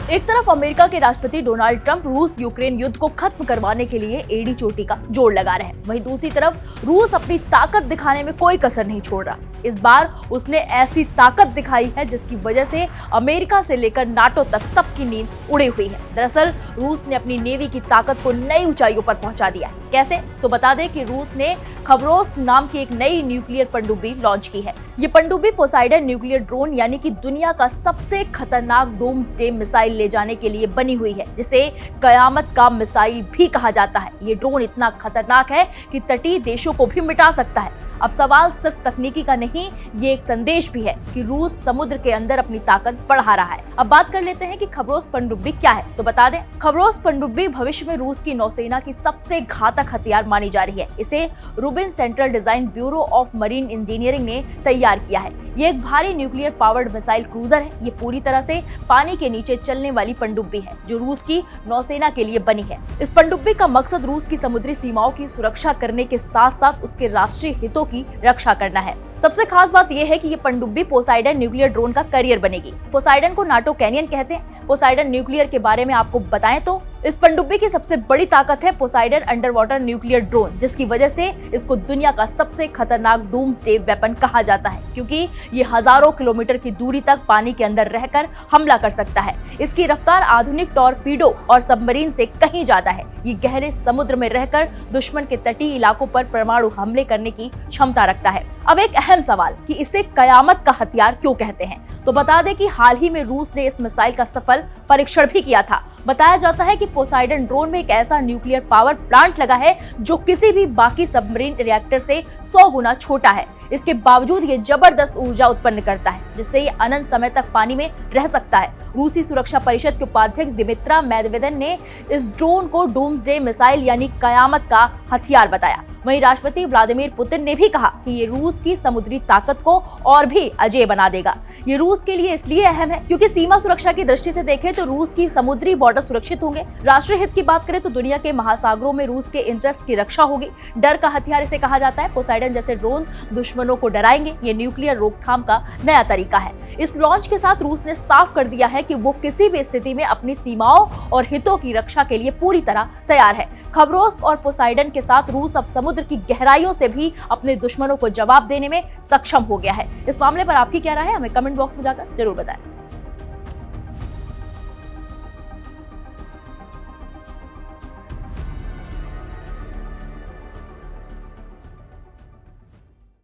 एक तरफ अमेरिका के राष्ट्रपति डोनाल्ड ट्रंप रूस यूक्रेन युद्ध को खत्म करवाने के लिए एड़ी चोटी का जोड़ लगा रहे हैं, वहीं दूसरी तरफ रूस अपनी ताकत दिखाने में कोई कसर नहीं छोड़ रहा। इस बार उसने ऐसी ताकत दिखाई है जिसकी वजह से अमेरिका से लेकर नाटो तक सबकी नींद उड़ी हुई है। दरअसल रूस ने अपनी नेवी की ताकत को नई ऊंचाइयों पर पहुंचा दिया है। कैसे? तो बता दें कि रूस ने खबरोस नाम की एक नई न्यूक्लियर पनडुब्बी लॉन्च की है। ये पनडुब्बी पोसाइडन न्यूक्लियर ड्रोन यानी कि दुनिया का सबसे खतरनाक डूम्सडे मिसाइल ले जाने के लिए बनी हुई है, जिसे कयामत का मिसाइल भी कहा जाता है। ये ड्रोन इतना खतरनाक है कि तटीय देशों को भी मिटा सकता है। अब सवाल सिर्फ तकनीकी का नहीं, ये एक संदेश भी है कि रूस समुद्र के अंदर अपनी ताकत बढ़ा रहा है। अब बात कर लेते हैं कि खबरोस पनडुब्बी क्या है। तो बता दें, खबरोस पनडुब्बी भविष्य में रूस की नौसेना की सबसे घातक हथियार मानी जा रही है। इसे Rubin central design bureau of marine engineering ने तैयार किया है। ये एक भारी न्यूक्लियर पावर्ड मिसाइल क्रूजर है। ये पूरी तरह से पानी के नीचे चलने वाली पनडुब्बी है जो रूस की नौसेना के लिए बनी है। इस पनडुब्बी का मकसद रूस की समुद्री सीमाओं की सुरक्षा करने के साथ साथ उसके राष्ट्रीय हितों की रक्षा करना है। सबसे खास बात यह है कि ये पनडुब्बी पोसाइडन न्यूक्लियर ड्रोन का कैरियर बनेगी। पोसाइडन को नाटो कैनियन कहते हैं। पोसाइडन न्यूक्लियर के बारे में आपको बताएं तो इस पनडुब्बी की सबसे बड़ी ताकत है Poseidon under water nuclear drone, जिसकी वजह से इसको दुनिया का सबसे खतरनाक डूम्सडे वेपन कहा जाता है, क्योंकि ये हजारों किलोमीटर की दूरी तक पानी के अंदर रहकर हमला कर सकता है। इसकी रफ्तार आधुनिक टॉर्पीडो और सबमरीन से कहीं ज्यादा है। ये गहरे समुद्र में रहकर दुश्मन के तटीय इलाकों पर परमाणु हमले करने की क्षमता रखता है। अब एक अहम सवाल कि इसे कयामत का हथियार क्यों कहते हैं, तो बता दें कि हाल ही में रूस ने इस मिसाइल का सफल परीक्षण भी किया था। बताया जाता है कि पोसाइडन ड्रोन में एक ऐसा न्यूक्लियर पावर प्लांट लगा है जो किसी भी बाकी सबमरीन रिएक्टर से 100 गुना छोटा है। इसके बावजूद ये जबरदस्त ऊर्जा उत्पन्न करता है, जिससे ये अनंत समय तक पानी में रह सकता है। रूसी सुरक्षा परिषद के उपाध्यक्ष दिमित्रा मेदवेदेव ने इस ड्रोन को डूम्सडे मिसाइल यानी कयामत का हथियार बताया। वहीं राष्ट्रपति व्लादिमीर पुतिन ने भी कहा कि ये रूस की समुद्री ताकत को और भी अजेय बना देगा। ये रूस के लिए इसलिए अहम है क्योंकि सीमा सुरक्षा की दृष्टि से देखें तो रूस की समुद्री बॉर्डर सुरक्षित होंगे। राष्ट्रीय हित की बात करें तो दुनिया के महासागरों में रूस के इंटरेस्ट की रक्षा होगी। डर का हथियार इसे कहा जाता है। पोसाइडन जैसे ड्रोन दुश्मनों को डराएंगे। ये न्यूक्लियर रोकथाम का नया तरीका है। इस लॉन्च के साथ रूस ने साफ कर दिया है कि वो किसी भी स्थिति में अपनी सीमाओं और हितों की रक्षा के लिए पूरी तरह तैयार है। खबरोस और पोसाइडन के साथ रूस अब समुद्र की गहराइयों से भी अपने दुश्मनों को जवाब देने में सक्षम हो गया है। इस मामले पर आपकी क्या राय है, हमें कमेंट बॉक्स में जाकर जरूर बताएं।